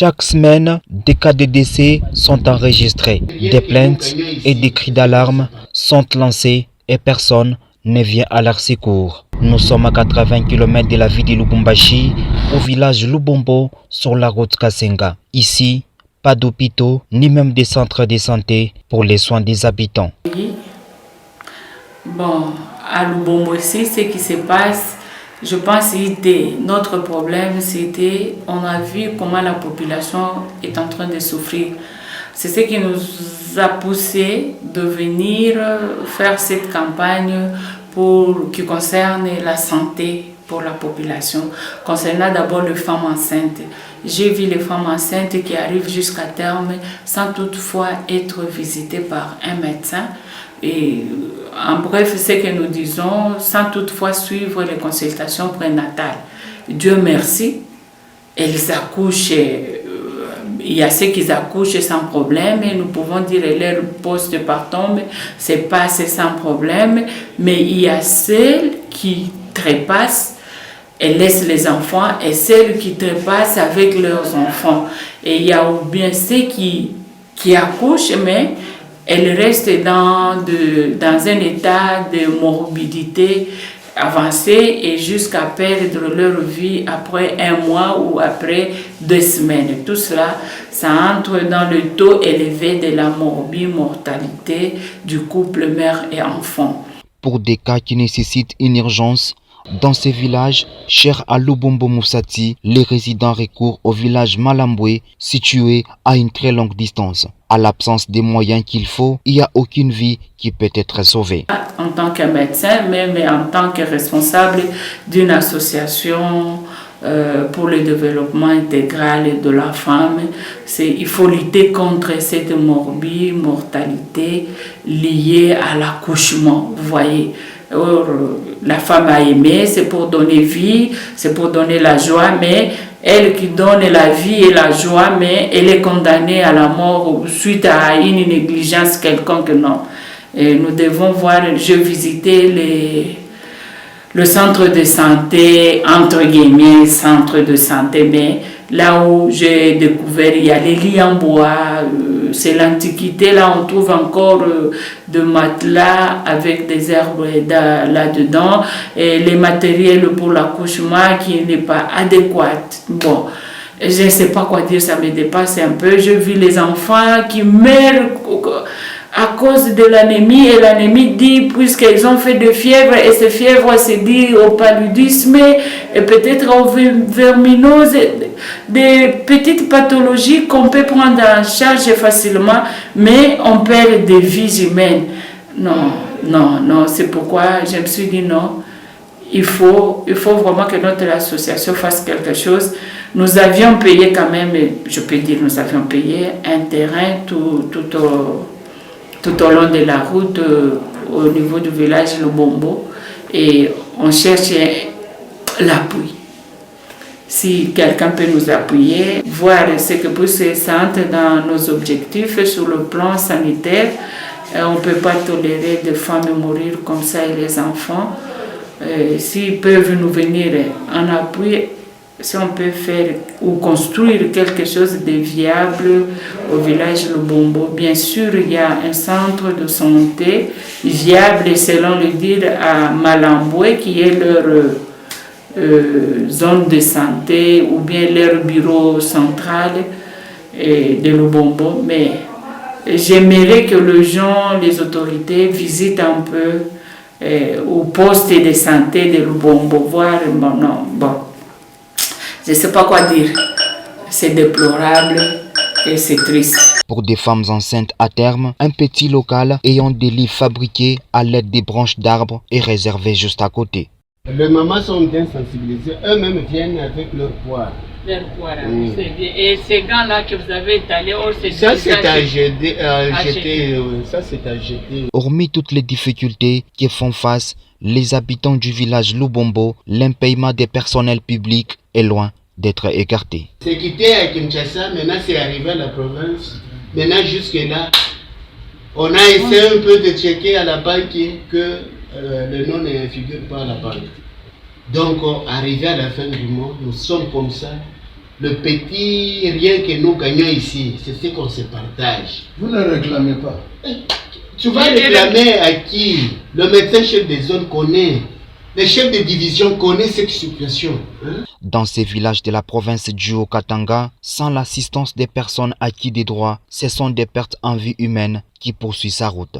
Chaque semaine, des cas de décès sont enregistrés. Des plaintes et des cris d'alarme sont lancés et personne ne vient à leur secours. Nous sommes à 80 km de la ville de Lubumbashi, au village Lubombo, sur la route Kasenga. Ici, pas d'hôpitaux, ni même des centres de santé pour les soins des habitants. Bon, à Lubombo ici, ce qui se passe, je pense que notre problème, c'était, on a vu comment la population est en train de souffrir. C'est ce qui nous a poussé de venir faire cette campagne qui concerne la santé pour la population, concernant d'abord les femmes enceintes. J'ai vu les femmes enceintes qui arrivent jusqu'à terme sans toutefois être visitées par un médecin. Et en bref, ce que nous disons, sans toutefois suivre les consultations prénatales. Dieu merci, elles accouchent, il y a ceux qui accouchent sans problème, et nous pouvons dire que leur post-partum se passe sans problème, mais il y a celles qui trépassent et laissent les enfants, et celles qui trépassent avec leurs enfants. Et il y a ou bien ceux qui accouchent, mais elles restent dans un état de morbidité avancée et jusqu'à perdre leur vie après un mois ou après 2 semaines. Tout cela, ça entre dans le taux élevé de la mortalité du couple mère et enfant. Pour des cas qui nécessitent une urgence, dans ces villages, chers à Lubombo Moussati, les résidents recourent au village Malamboué, situé à une très longue distance. À l'absence des moyens qu'il faut, il n'y a aucune vie qui peut être sauvée. En tant que médecin, même en tant que responsable d'une association pour le développement intégral de la femme, il faut lutter contre cette mortalité liée à l'accouchement. Vous voyez, la femme a aimé, c'est pour donner vie, c'est pour donner la joie, mais elle qui donne la vie et la joie, mais elle est condamnée à la mort suite à une négligence quelconque, non. Et nous devons voir, je visitais le centre de santé, entre guillemets, centre de santé, mais là où j'ai découvert, il y a les lits en bois, c'est l'Antiquité, là on trouve encore de matelas avec des herbes là-dedans, et les matériels pour l'accouchement qui n'est pas adéquat. Bon, je ne sais pas quoi dire, ça me dépasse un peu. Je vis les enfants qui meurent à cause de l'anémie, et l'anémie dit, puisqu'ils ont fait de fièvre, et ces fièvres se dit au paludisme, et peut-être aux verminoses, des petites pathologies qu'on peut prendre en charge facilement, mais on perd des vies humaines. Non, c'est pourquoi je me suis dit non, il faut vraiment que notre association fasse quelque chose. Nous avions payé quand même, je peux dire, nous avions payé un terrain tout au long de la route au niveau du village Lubombo, et on cherche l'appui. Si quelqu'un peut nous appuyer, voir ce que peut se sentir dans nos objectifs sur le plan sanitaire, on ne peut pas tolérer de femmes mourir comme ça et les enfants. S'ils peuvent nous venir en appui, si on peut faire ou construire quelque chose de viable au village Lubombo. Bien sûr, il y a un centre de santé viable, selon le dire, à Malamboué, qui est leur zone de santé ou bien leur bureau central de Lubombo. Mais j'aimerais que les autorités visitent un peu au poste de santé de Lubombo, voir, je ne sais pas quoi dire. C'est déplorable et c'est triste. Pour des femmes enceintes à terme, un petit local ayant des lits fabriqués à l'aide des branches d'arbres est réservé juste à côté. Les mamans sont bien sensibilisées, eux-mêmes viennent avec leur poire. C'est bien. Et ces gants-là que vous avez étalés, ça c'est à jeter. Ça c'est à jeter. Hormis toutes les difficultés qui font face les habitants du village Lubombo, l'impayement des personnels publics est loin d'être écarté. C'est quitté à Kinshasa, maintenant c'est arrivé à la province. Maintenant jusque-là, on a essayé un peu de checker à la banque que le nom ne figure pas à la banque. Donc arrivé à la fin du mois, nous sommes comme ça. le petit rien que nous gagnons ici, c'est ce qu'on se partage. Vous ne réclamez pas. Tu vas réclamer à qui? Le médecin chef de zone connaît. Le chef de division connaît cette situation. Dans ces villages de la province du Haut-Katanga, sans l'assistance des personnes acquises des droits, ce sont des pertes en vie humaine qui poursuivent sa route.